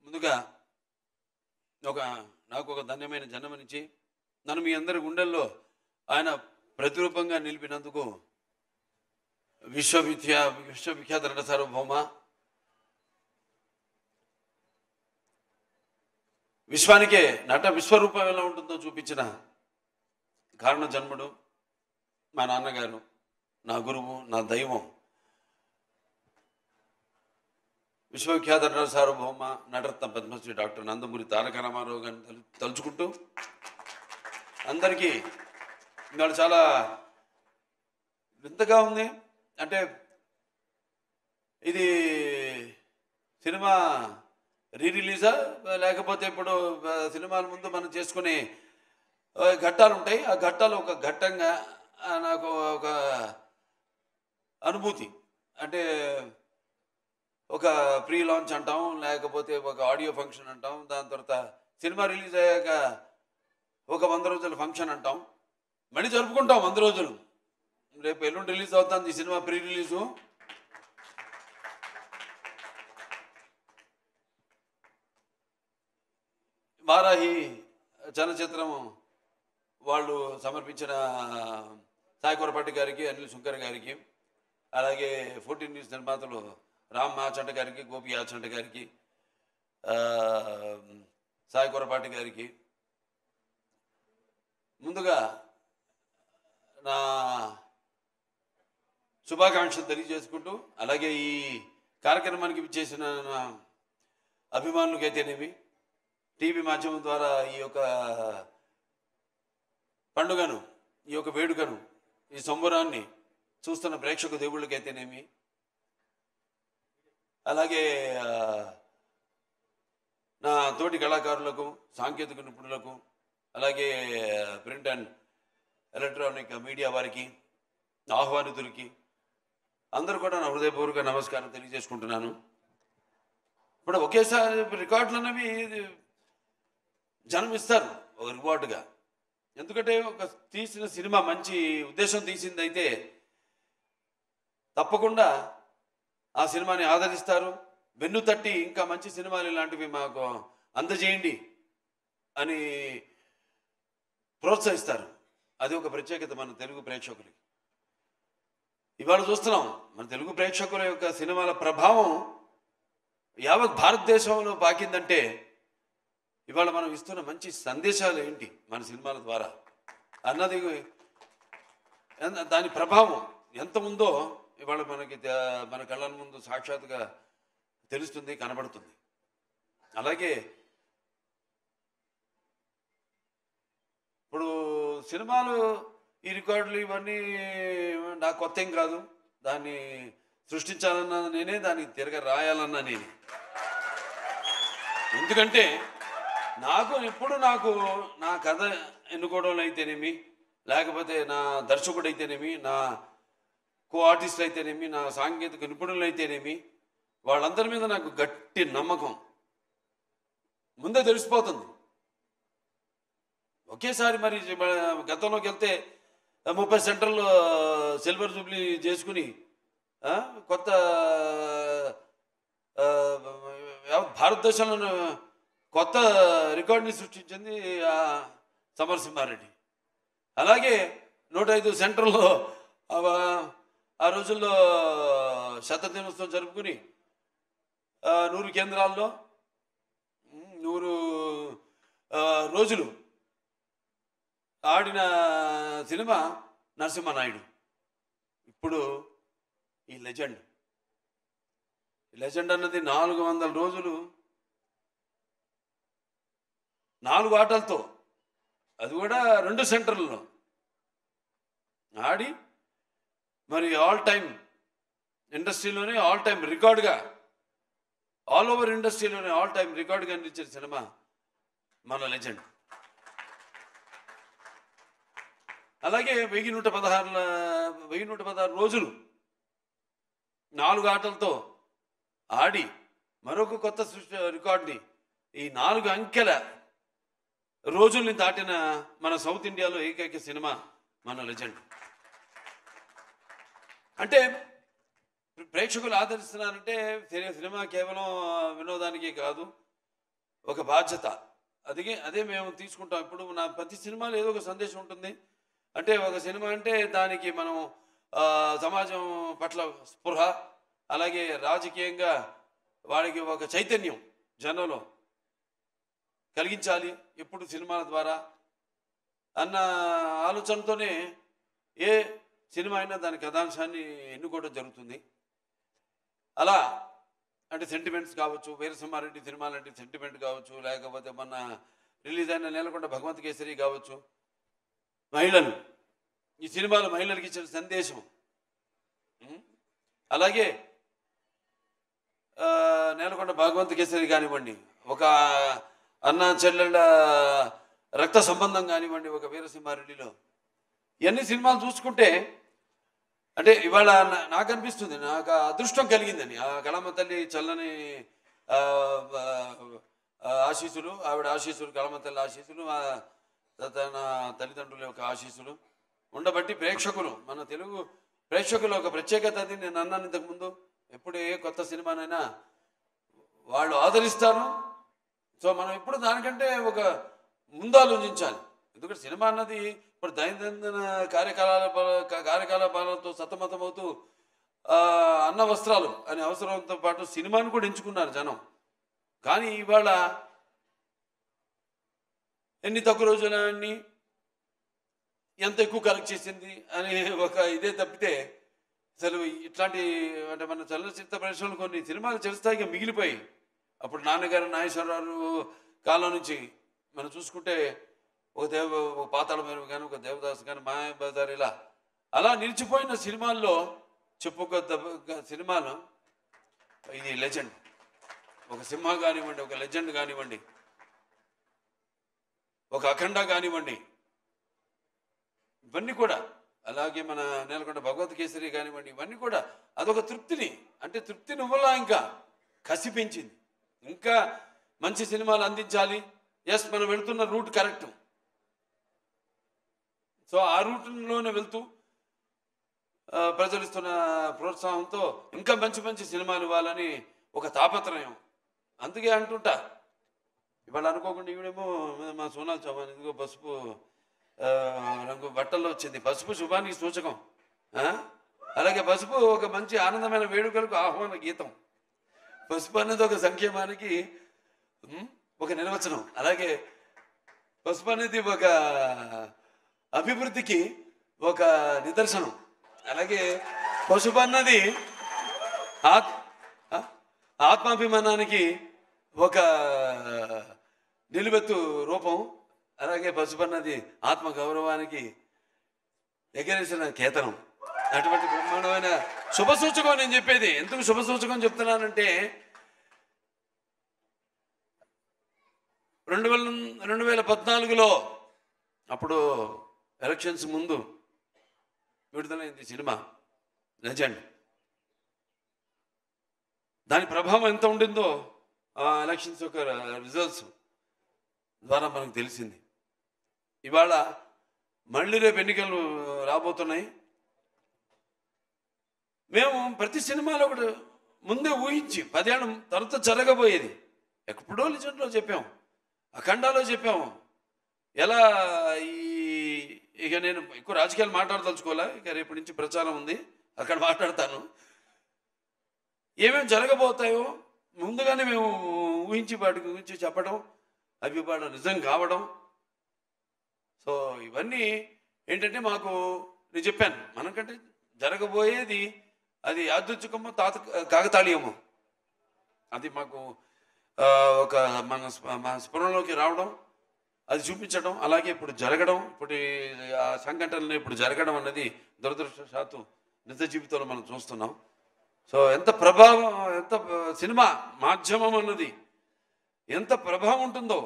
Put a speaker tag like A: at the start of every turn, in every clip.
A: ముందుగా ఒక నాకు ఒక ధన్యమైన జన్మనిచ్చి నన్ను మీ అందరి గుండెల్లో ఆయన ప్రతిరూపంగా నిలిపినందుకు విశ్వవిఖ్యాత నట సార్వభౌమ విశ్వానికే నట విశ్వరూపం ఎలా ఉంటుందో చూపించిన కారణ జన్ముడు మా నాన్నగారు, నా గురువు, నా దైవం, విశ్వవిఖ్యాత నట సార్వభౌమ నటరత్న పద్మశ్రీ డాక్టర్ నందమూరి తారక రామారావు గారిని తలుచుకుంటూ అందరికీ ఇవాళ చాలా వింతగా ఉంది. అంటే ఇది సినిమా రిలీజా లేకపోతే ఇప్పుడు సినిమాల ముందు మనం చేసుకునే ఘట్టాలు ఉంటాయి. ఆ ఘట్టాలు ఒక ఘట్టంగా నాకు ఒక అనుభూతి. అంటే ఒక ప్రీ లాంచ్ అంటాం, లేకపోతే ఒక ఆడియో ఫంక్షన్ అంటాం, దాని తర్వాత సినిమా రిలీజ్ అయ్యాక ఒక 100 రోజుల ఫంక్షన్ అంటాం, మళ్ళీ జరుపుకుంటాం 100 రోజులు. రేపు ఎల్లుండి రిలీజ్ అవుతుంది ఈ సినిమా ప్రీ రిలీజు. వారాహి చలనచిత్రం వాళ్ళు సమర్పించిన సాయి కొరపాటి గారికి, అనిల్ శుంకర్ గారికి, అలాగే 14 న్యూస్ నిర్మాతలు రామ్ ఆచంట గారికి, గోపి ఆచంట గారికి, సాయి కొరపాటి గారికి ముందుగా నా శుభాకాంక్షలు తెలియజేసుకుంటూ, అలాగే ఈ కార్యక్రమానికి విచ్చేసిన నా అభిమానులకైతేనేమి, టీవీ మాధ్యమం ద్వారా ఈ యొక్క పండుగను, ఈ యొక్క వేడుకను, ఈ సంబరాన్ని చూస్తున్న ప్రేక్షక దేవుళ్ళకైతేనేమి, అలాగే నా తోటి కళాకారులకు, సాంకేతిక నిపుణులకు, అలాగే ప్రింట్ అండ్ ఎలక్ట్రానిక్ మీడియా వారికి, ఆహ్వానితులకి అందరూ కూడా నా హృదయపూర్వక నమస్కారం తెలియజేసుకుంటున్నాను. ఇప్పుడు ఒకేసారి రికార్డులు అనేవి జనం ఇస్తారు ఒక రివార్డుగా. ఎందుకంటే ఒక తీసిన సినిమా మంచి ఉద్దేశం తీసింది అయితే తప్పకుండా ఆ సినిమాని ఆదరిస్తారు, వెన్ను తట్టి ఇంకా మంచి సినిమాలు ఇలాంటివి మాకు అందజేయండి అని ప్రోత్సహిస్తారు. అది ఒక ప్రత్యేకత మన తెలుగు ప్రేక్షకులకి. ఇవాళ చూస్తున్నాం మన తెలుగు ప్రేక్షకుల యొక్క సినిమాల ప్రభావం యావత్ భారతదేశంలో పాకిందంటే ఇవాళ మనం ఇస్తున్న మంచి సందేశాలు ఏంటి మన సినిమాల ద్వారా అన్నది, దాని ప్రభావం ఎంత ఉందో ఇవాళ మన కళ్ళ ముందు సాక్షాత్తుగా తెలుస్తుంది, కనబడుతుంది. అలాగే ఇప్పుడు సినిమాలు ఈ రికార్డులు ఇవన్నీ నాకు కొత్త ఏం కాదు. దాన్ని సృష్టించాలన్నా నేనే, దానికి తిరగ రాయాలన్నా నేనే. ఎందుకంటే ఎప్పుడు నాకు నా కథ ఎన్నుకోవడంలో అయితేనేమి, లేకపోతే నా దర్శకుడు అయితేనేమి, నా కో ఆర్టిస్ట్ అయితేనేమి, నా సాంకేతిక నిపుణులు అయితేనేమి, వాళ్ళందరి మీద నాకు గట్టి నమ్మకం ముందే తెలిసిపోతుంది. ఒకేసారి మరి గతంలోకి వెళ్తే 30 సెంటర్లు సిల్వర్ జూబ్లీ చేసుకుని కొత్త భారతదేశంలో కొత్త రికార్డుని సృష్టించింది సమరసింహారెడ్డి. అలాగే 105 సెంటర్లో ఆ రోజుల్లో శతదినోత్సవం జరుపుకుని 100 కేంద్రాల్లో 100 రోజులు ఆడిన సినిమా నరసింహనాయుడు. ఇప్పుడు ఈ లెజెండ్ అన్నది 400 రోజులు 4 ఆటలతో, అది కూడా 2 సెంటర్లలో ఆడి మరి ఆల్ టైమ్ ఇండస్ట్రీలోనే ఆల్ టైమ్ రికార్డుగా, ఆల్ ఓవర్ ఇండస్ట్రీలోనే ఆల్ టైమ్ రికార్డుగా అందించిన సినిమా మన లెజెండ్. అలాగే 1116 రోజులు 4 ఆటలతో ఆడి మరొక కొత్త రికార్డుని, ఈ 4 అంకెల రోజుల్ని దాటిన మన సౌత్ ఇండియాలో ఏకైక సినిమా మన లెజెండ్. అంటే ప్రేక్షకులు ఆదరిస్తున్నారంటే సినిమా కేవలం వినోదానికి కాదు, ఒక బాధ్యత. అదే మేము తీసుకుంటాం. ఇప్పుడు నా ప్రతి సినిమాలో ఏదో ఒక సందేశం ఉంటుంది. అంటే ఒక సినిమా అంటే దానికి మనం సమాజం పట్ల స్పృహ, అలాగే రాజకీయంగా వాడికి ఒక చైతన్యం జనంలో కలిగించాలి ఎప్పుడు సినిమాల ద్వారా అన్న ఆలోచనతోనే ఏ సినిమా అయినా దాని కథాంశాన్ని ఎన్నుకోవడం జరుగుతుంది. అలా అంటే సెంటిమెంట్స్ కావచ్చు, వీరసింహారెడ్డి సినిమా లాంటి సెంటిమెంట్ కావచ్చు, లేకపోతే మొన్న రిలీజ్ అయిన నేలకొండ భగవంత్ కేసరి కావచ్చు, మహిళలు, ఈ సినిమాలు మహిళలకు ఇచ్చిన సందేశం. అలాగే నేలకొండ భగవంత్ కేసరి కానివ్వండి, ఒక అన్న చెల్లెళ్ళ రక్త సంబంధం కానివ్వండి, ఒక వీరసింహారెడ్డిలో ఇవన్నీ సినిమాలు చూసుకుంటే అంటే ఇవాళ నాకు అనిపిస్తుంది, నాకు అదృష్టం కలిగిందని. ఆ కళమ్మ తల్లి చల్లని ఆశీస్సులు, ఆవిడ ఆశీస్సులు, కళమ్మ తల్లి ఆశీస్సులు, తన తల్లిదండ్రుల యొక్క ఆశీస్సులు ఉండబట్టి ప్రేక్షకులు, మన తెలుగు ప్రేక్షకులు ఒక ప్రత్యేకత. అది నేను అన్నాను ఇంతకుముందు, ఎప్పుడు ఏ కొత్త సినిమానైనా వాళ్ళు ఆదరిస్తారు. సో మనం ఎప్పుడు దానికంటే ఒక ముందు ఆలోచించాలి. ఎందుకంటే సినిమా అన్నది ఇప్పుడు దైనందిన కార్యకలాపాలతో సతమతమవుతూ అన్న వస్త్రాలు అనే అవసరంతో పాటు సినిమాను కూడా ఎంచుకున్నారు జనం. కానీ ఇవాళ ఎన్ని తక్కువ రోజులన్నీ ఎంత ఎక్కువ కలెక్ట్ చేసింది అని ఒక ఇదే తప్పితే అసలు ఇట్లాంటి అంటే మన చలనచిత్ర పరిశ్రమలు కొన్ని సినిమాలు చిరస్థాయిగా మిగిలిపోయి, అప్పుడు నాన్నగారు నాగేశ్వరరావు కాలం నుంచి మనం చూసుకుంటే ఒక పాతాళ భైరవి కానీ, ఒక దేవదాస్ కానీ, మాయాబజార్, ఇలా అలా నిలిచిపోయిన సినిమాల్లో చెప్పుకోదగ్గ సినిమాలు ఇది లెజెండ్. ఒక సింహ కానివ్వండి, ఒక లెజెండ్ కానివ్వండి, ఒక అఖండ కానివ్వండి, ఇవన్నీ కూడా, అలాగే మన నేలకొండ భగవత్ కేసరి కానివ్వండి, ఇవన్నీ కూడా అదొక తృప్తిని, అంటే తృప్తిని ఇవ్వలా, ఇంకా కసి పెంచింది. ఇంకా మంచి సినిమాలు అందించాలి. ఎస్, మనం వెళ్తున్న రూట్ కరెక్ట్. సో ఆ రూట్లోనే వెళ్తూ ప్రజలు ఇస్తున్న ప్రోత్సాహంతో ఇంకా మంచి మంచి సినిమాలు ఇవ్వాలని ఒక తాపత్రయం. అందుకే అంటుంటా, ఇవాళ అనుకోకుండా ఈవిడేమో మా సోనాల్ చౌహాన్ ఇదిగో పసుపు రంగు బట్టల్లో వచ్చింది. పసుపు శుభానికి సూచకం. అలాగే పసుపు ఒక మంచి ఆనందమైన వేడుకలకు ఆహ్వాన గీతం. పసుపు అనేది ఒక సంక్షేమానికి ఒక నిర్వచనం. అలాగే పసుపు అనేది ఒక అభివృద్ధికి ఒక నిదర్శనం. అలాగే పసుపు అన్నది ఆత్మాభిమానానికి ఒక నిలువెత్తు రూపం. అలాగే పసుపు అన్నది ఆత్మ గౌరవానికి ఎగరేసిన కేతనం. అటువంటి బ్రహ్మాండమైన శుభసూచకం నేను చెప్పేది. ఎందుకు శుభసూచకం చెప్తున్నానంటే 2014లో అప్పుడు ఎలక్షన్స్ ముందు విడుదలైంది సినిమా లెజెండ్. దాని ప్రభావం ఎంత ఉండిందో ఆ ఎలక్షన్స్ యొక్క రిజల్ట్స్ ద్వారా మనకు తెలిసింది. ఇవాళ మళ్ళీ రేపు ఎన్నికలు రాబోతున్నాయి. మేము ప్రతి సినిమాలో కూడా ముందే ఊహించి 10 ఏళ్ళ తర్వాత జరగబోయేది ఎప్పుడో లెజెండ్లో చెప్పాము, అఖండాలో చెప్పాము. ఎలా ఇక నేను ఎక్కువ రాజకీయాలు మాట్లాడదలుచుకోలే, ఇక రేపటి నుంచి ప్రచారం ఉంది, అక్కడ మాట్లాడతాను. ఏమేమి జరగబోతాయో ముందుగానే మేము ఊహించి వాటి గురించి చెప్పడం, అవి వాడు నిజం కావడం. సో ఇవన్నీ ఏంటంటే మాకు నేను చెప్పాను, మనకంటే జరగబోయేది అది యాదృచ్ఛికమో కాకతాళీయమో అది మాకు ఒక మన స్ఫురణలోకి రావడం, అది చూపించడం, అలాగే ఇప్పుడు జరగడం, ఇప్పుడు ఆ సంఘటనలు ఇప్పుడు జరగడం అన్నది దురదృష్టవశాత్తు నిజ జీవితంలో మనం చూస్తున్నాం. సో ఎంత ప్రభావం, ఎంత సినిమా మాధ్యమం అన్నది ఎంత ప్రభావం ఉంటుందో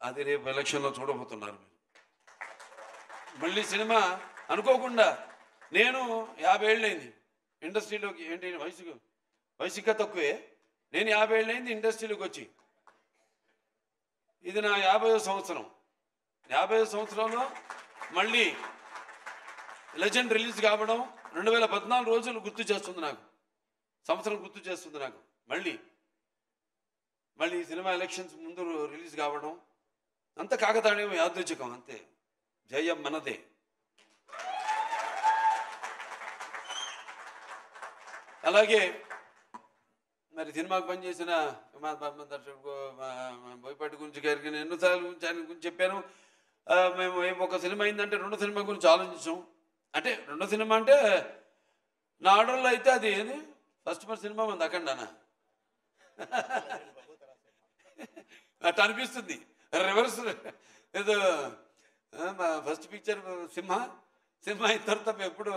A: అది రేపు ఎలక్షన్లో చూడబోతున్నారు మీరు. మళ్ళీ సినిమా అనుకోకుండా నేను 50 ఏళ్ళైంది ఇండస్ట్రీలోకి, ఏంటి వయసుగా తక్కువే, నేను 50 ఏళ్ళైంది ఇండస్ట్రీలోకి వచ్చి. ఇది నా 50వ సంవత్సరం. 50వ సంవత్సరంలో మళ్ళీ లెజెండ్ రిలీజ్ కావడం 2014 రోజులు గుర్తు చేస్తుంది నాకు, సంవత్సరం గుర్తు చేస్తుంది నాకు. మళ్ళీ మళ్ళీ ఈ సినిమా ఎలక్షన్స్ ముందు రిలీజ్ కావడం అంత కాకతాళీయం, యాదృచ్ఛికం అంతే. జయం మనదే. అలాగే మరి సినిమాకు పనిచేసిన మా దర్శకుడు బోయపాటి గురించి గారికి నేను ఎన్నోసార్లు గురించి ఆయన గురించి చెప్పాను. మేము ఒక సినిమా అయిందంటే రెండో సినిమా గురించి ఆలోచించాం. అంటే రెండో సినిమా అంటే నా ఆర్డర్లో అయితే అది ఏది ఫస్ట్ సినిమా మంది అఖండానా అట్లా అనిపిస్తుంది. రివర్స్ ఏదో ఫస్ట్ పిక్చర్ సింహ అయిన తర్వాత ఎప్పుడు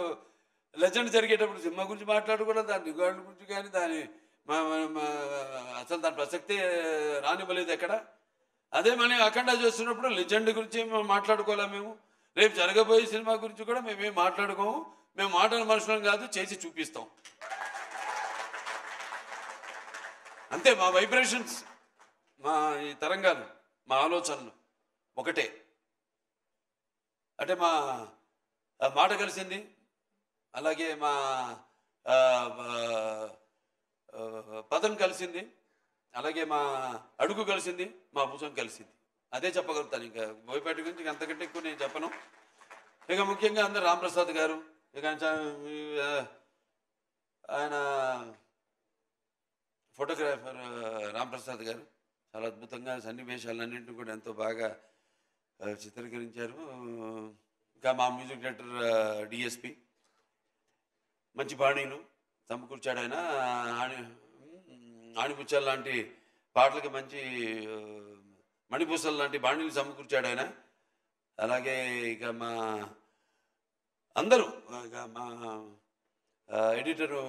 A: లెజెండ్ జరిగేటప్పుడు సింహ గురించి మాట్లాడుకోవడం, దాని రికార్డు గురించి కానీ దాని అసలు దాని ప్రసక్తే రానివ్వలేదు ఎక్కడ. అదే మళ్ళీ అఖండ చేస్తున్నప్పుడు లెజెండ్ గురించి మాట్లాడుకోలే. మేము రేపు జరగబోయే సినిమా గురించి కూడా మేమేం మాట్లాడుకోము. మేము మాటల మనుషులం కాదు, చేసి చూపిస్తాం అంతే. మా వైబ్రేషన్స్, మా ఈ తరంగాలు, మా ఆలోచనలు ఒకటే. అంటే మా మాట కలిసింది, అలాగే మా పదం కలిసింది, అలాగే మా అడుగు కలిసింది, మా భుజం కలిసింది. అదే చెప్పగలుగుతాను. ఇంకా బోయపాటి గురించి అంతకంటే ఎక్కువ నేను చెప్పను. ఇక ముఖ్యంగా అందరు రాంప్రసాద్ గారు, ఇక ఆయన ఫోటోగ్రాఫర్ రాంప్రసాద్ గారు చాలా అద్భుతంగా సన్నివేశాలన్నింటినీ కూడా ఎంతో బాగా చిత్రీకరించారు. ఇంకా మా మ్యూజిక్ డైరెక్టర్ డిఎస్పి మంచి బాణీలు సమకూర్చాడు. ఆయన ఆణిపుచ్చాల లాంటి పాటలకి మంచి మణిపూసలు లాంటి బాణీలు సమకూర్చాడు ఆయన. అలాగే ఇక మా అందరూ, ఇక మా ఎడిటరు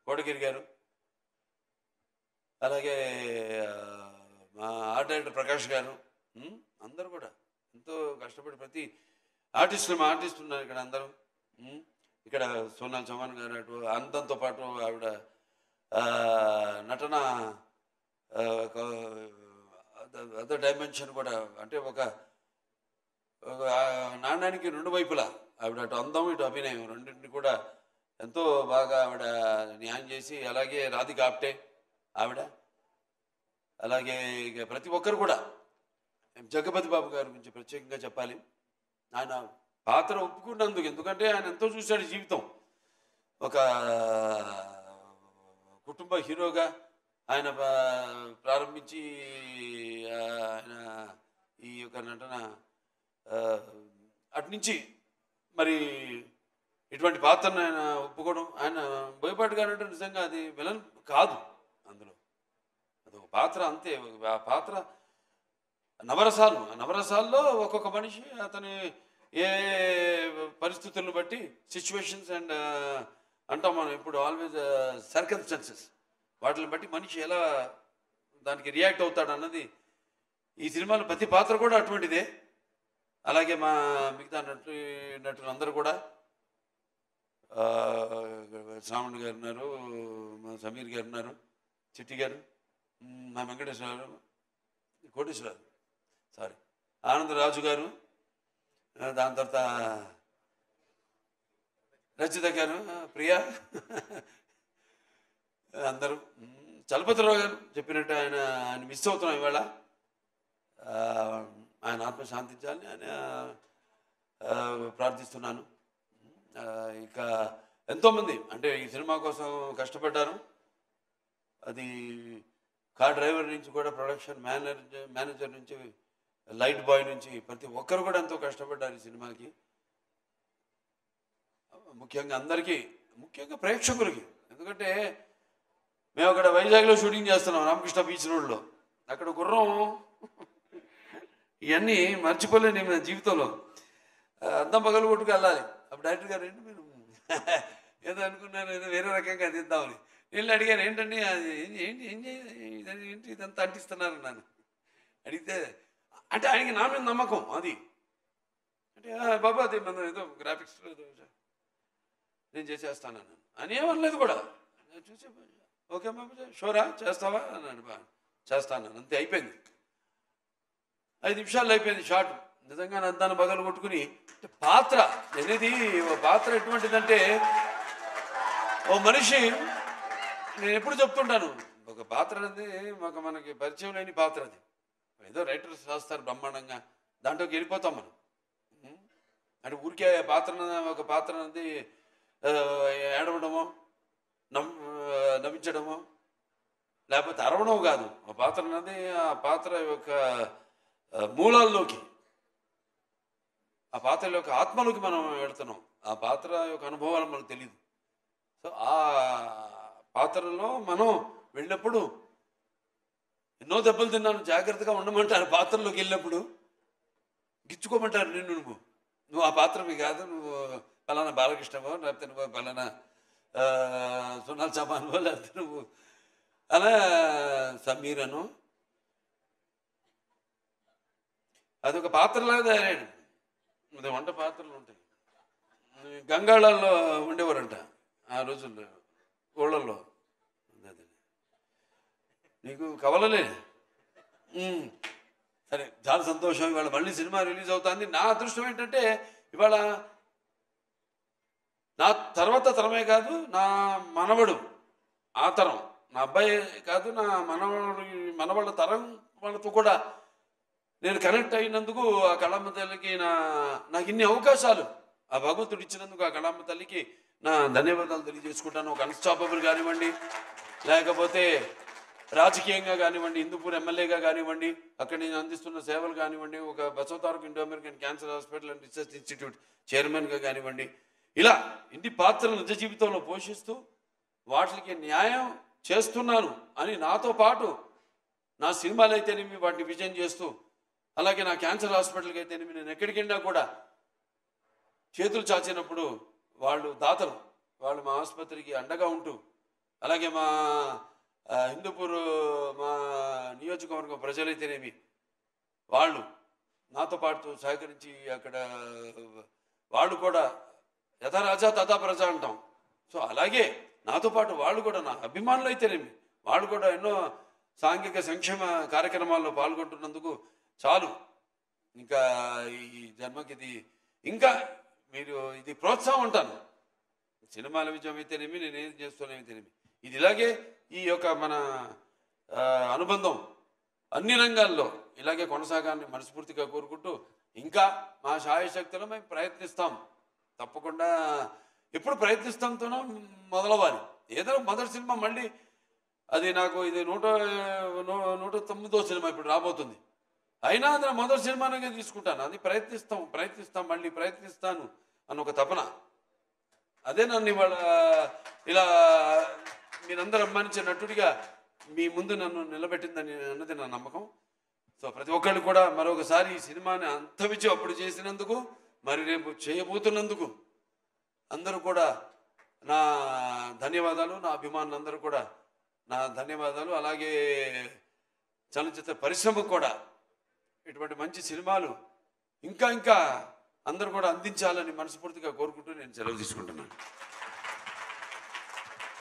A: కోటగిరి గారు, అలాగే మా ఆర్ట్ డైరెక్టర్ ప్రకాష్ గారు, అందరూ కూడా ఎంతో కష్టపడి ప్రతి ఆర్టిస్టులు ఉన్నారు ఇక్కడ అందరూ. ఇక్కడ సోనాల్ చౌహాన్ గారు అటు అందంతో పాటు ఆవిడ నటన అదర్ డైమెన్షన్ కూడా. అంటే ఒక నాణ్యానికి రెండు వైపులా ఆవిడ అటు అందం ఇటు అభినయం రెండింటిని కూడా ఎంతో బాగా ఆవిడ న్యాయం చేసి, అలాగే రాధిక ఆప్టే ఆవిడ, అలాగే ఇక ప్రతి ఒక్కరు కూడా. జగపతి బాబు గారి గురించి ప్రత్యేకంగా చెప్పాలి. ఆయన పాత్ర ఒప్పుకున్నందుకు, ఎందుకంటే ఆయన ఎంతో చూశాడు జీవితం. ఒక కుటుంబ హీరోగా ఆయన ప్రారంభించి ఆయన ఈ యొక్క నటన అట్నుంచి మరి ఇటువంటి పాత్రను ఆయన ఒప్పుకోవడం. ఆయన బోయపాటి గారు అంటే నిజంగా అది విలన్ కాదు, అందులో అదొక పాత్ర అంతే. ఆ పాత్ర నవరసాల్లో ఒక్కొక్క మనిషి అతని ఏ పరిస్థితులను బట్టి సిచ్యువేషన్స్ అండ్ అంటాం మనం ఇప్పుడు ఆల్వేజ్ సర్కమ్స్టాన్సెస్, వాటిని బట్టి మనిషి ఎలా దానికి రియాక్ట్ అవుతాడు అన్నది ఈ సినిమాలో ప్రతి పాత్ర కూడా అటువంటిదే. అలాగే మా మిగతా నటులందరూ కూడా, శ్రావణ్ గారు ఉన్నారు, మా సమీర్ గారు ఉన్నారు, చిట్టి గారు, మా వెంకటేశ్వరరావు, కోటేశ్వరరావు, సారీ ఆనందరాజు గారు, దాని తర్వాత రచిత గారు, ప్రియా, అందరూ. చలపతిరావు గారు చెప్పినట్టు ఆయన మిస్ అవుతున్నాం ఇవాళ. ఆయన ఆత్మ శాంతించాలని ఆయన ప్రార్థిస్తున్నాను. ఇంకా ఎంతోమంది అంటే ఈ సినిమా కోసం కష్టపడ్డారు. అది కార్ డ్రైవర్ నుంచి కూడా ప్రొడక్షన్ మేనేజర్ నుంచి లైట్ బాయ్ నుంచి ప్రతి ఒక్కరు కూడా ఎంతో కష్టపడ్డారు ఈ సినిమాకి. ముఖ్యంగా అందరికీ, ముఖ్యంగా ప్రేక్షకులకి. ఎందుకంటే మేము అక్కడ వైజాగ్లో షూటింగ్ చేస్తున్నాం, రామకృష్ణ బీచ్ రోడ్లో. అక్కడ గుర్రం ఇవన్నీ మర్చిపోలేని మన జీవితంలో. అద్దం పగలు కొట్టుకు వెళ్ళాలి. అప్పుడు డైరెక్టర్ గారు ఏంటి మీరు ఏదో అనుకున్నారు, ఏదో వేరే రకంగా తీద్దామని. వీళ్ళు అడిగారు ఏంటండి అది ఏంటి ఏంటి ఇదంతా అంటిస్తున్నారు నన్ను అడిగితే, అంటే ఆయనకి నా మీద నమ్మకం అది. అంటే బాబా అది మనం ఏదో గ్రాఫిక్స్ నేను చేసేస్తాను అని ఏమనలేదు కూడా. చూసే ఓకే బాబు షోరా చేస్తావా అన్నాడు. బాగా చేస్తాను అంతే, అయిపోయింది. 5 నిమిషాల్లో అయిపోయింది షాట్. నిజంగా దాన్ని బగలు కొట్టుకుని పాత్ర అనేది, ఓ పాత్ర ఎటువంటిదంటే ఓ మనిషి, నేను ఎప్పుడు చెప్తుంటాను, ఒక ఒక పాత్ర అనేది మనకి పరిచయం లేని పాత్ర అది. ఏదో రైటర్స్ రాస్తారు బ్రహ్మాండంగా, దాంట్లోకి వెళ్ళిపోతాం మనం. అంటే ఊరికే ఒక పాత్ర అనేది ఏడవడమో నవ్వించడమో లేకపోతే అరవడం కాదు. ఆ పాత్ర అనేది ఆ పాత్ర యొక్క మూలాల్లోకి, ఆ పాత్ర యొక్క ఆత్మలోకి మనం వెళుతున్నాం. ఆ పాత్ర యొక్క అనుభవాలు మనకు తెలియదు. సో ఆ పాత్రలో మనం వెళ్ళినప్పుడు ఎన్నో దెబ్బలు తిన్నాను, జాగ్రత్తగా ఉండమంటారు. పాత్రలోకి వెళ్ళినప్పుడు గిచ్చుకోమంటారు నిన్ను, నువ్వు ఆ పాత్రవి కాదు, నువ్వు పలానా బాలకృష్ణవో లేకపోతే నువ్వు పలానా సునాల్ చమానవో లేకపోతే నువ్వు అలా సమీరను. అదొక పాత్రలాగా తయారాడు. అది వంట పాత్రలు ఉంటాయి. గంగాళాల్లో ఉండేవారంట ఆ రోజుల్లో, ఊళ్ళల్లో. నీకు కవలలే. సరే, చాలా సంతోషం. ఇవాళ మళ్ళీ సినిమా రిలీజ్ అవుతుంది. నా అదృష్టం ఏంటంటే ఇవాళ నా తర్వాత తరమే కాదు, నా మనవడు ఆ తరం, నా అబ్బాయి కాదు, నా మనవాళ్ళ తరం వాళ్ళతో కూడా నేను కనెక్ట్ అయినందుకు ఆ కళమ్మ తల్లికి నాకు ఇన్ని అవకాశాలు ఆ భగవంతుడు ఇచ్చినందుకు ఆ కళమ్మ తల్లికి నా ధన్యవాదాలు తెలియజేసుకుంటాను. ఒక అన్స్టాపబుల్ కానివ్వండి, లేకపోతే రాజకీయంగా కానివ్వండి, హిందూపూర్ ఎమ్మెల్యేగా కానివ్వండి, అక్కడ నేను అందిస్తున్న సేవలు కానివ్వండి, ఒక Basavataraka Indo American cancer hospital and research institute చైర్మన్గా కానివ్వండి, ఇలా ఇన్ని పాత్రలు నిజ జీవితంలో పోషిస్తూ వాటికి న్యాయం చేస్తున్నాను అని నాతో పాటు నా సినిమాలు అయితేనేమి వాటిని విజయం చేస్తూ, అలాగే నా క్యాన్సర్ హాస్పిటల్కి అయితేనేమి నేను ఎక్కడికి వెళ్ళినా కూడా చేతులు చాచినప్పుడు వాళ్ళు దాతలు, వాళ్ళు మా ఆసుపత్రికి అండగా ఉంటూ, అలాగే మా హిందూపూర్ మా నియోజకవర్గం ప్రజలైతేనేమి వాళ్ళు నాతో పాటు సహకరించి అక్కడ వాళ్ళు కూడా యథా రాజా తథా ప్రజ అంటాం. సో అలాగే నాతో పాటు వాళ్ళు కూడా, నా అభిమానులు అయితేనేమి వాళ్ళు కూడా ఎన్నో సాంఘిక సంక్షేమ కార్యక్రమాల్లో పాల్గొంటున్నందుకు చాలు. ఇంకా ఈ జన్మకి ఇది ఇంకా మీరు ఇది ప్రోత్సాహం అంటాను. సినిమాల విజయం అయితేనేమి, నేనేం చేస్తున్నాయితేనేమి, ఇది ఇలాగే ఈ యొక్క మన అనుబంధం అన్ని రంగాల్లో ఇలాగే కొనసాగాలని మనస్ఫూర్తిగా కోరుకుంటూ, ఇంకా మా శాయశక్తులు మేము ప్రయత్నిస్తాం. తప్పకుండా ఎప్పుడు ప్రయత్నిస్తాంతోనో మొదలవ్వాలి. ఏదైనా మొదటి సినిమా మళ్ళీ అది నాకు ఇది 109వ సినిమా ఇప్పుడు రాబోతుంది. అయినా అది మొదటి సినిమానే తీసుకుంటాను. అది ప్రయత్నిస్తాం మళ్ళీ ప్రయత్నిస్తాను అని ఒక తపన. అదే నన్ను ఇవాళ ఇలా మీరందరూ అభిమానించే నటుడిగా మీ ముందు నన్ను నిలబెట్టిందని అన్నది నా నమ్మకం. సో ప్రతి ఒక్కళ్ళు కూడా మరొకసారి ఈ సినిమాని అంత విజయం అప్పుడు చేసినందుకు, మరి రేపు చేయబోతున్నందుకు అందరూ కూడా నా ధన్యవాదాలు. నా అభిమానులందరూ కూడా నా ధన్యవాదాలు. అలాగే చలనచిత్ర పరిశ్రమకు కూడా ఇటువంటి మంచి సినిమాలు ఇంకా అందరూ కూడా అందించాలని మనస్ఫూర్తిగా కోరుకుంటూ నేను సెలవు తీసుకుంటున్నాను.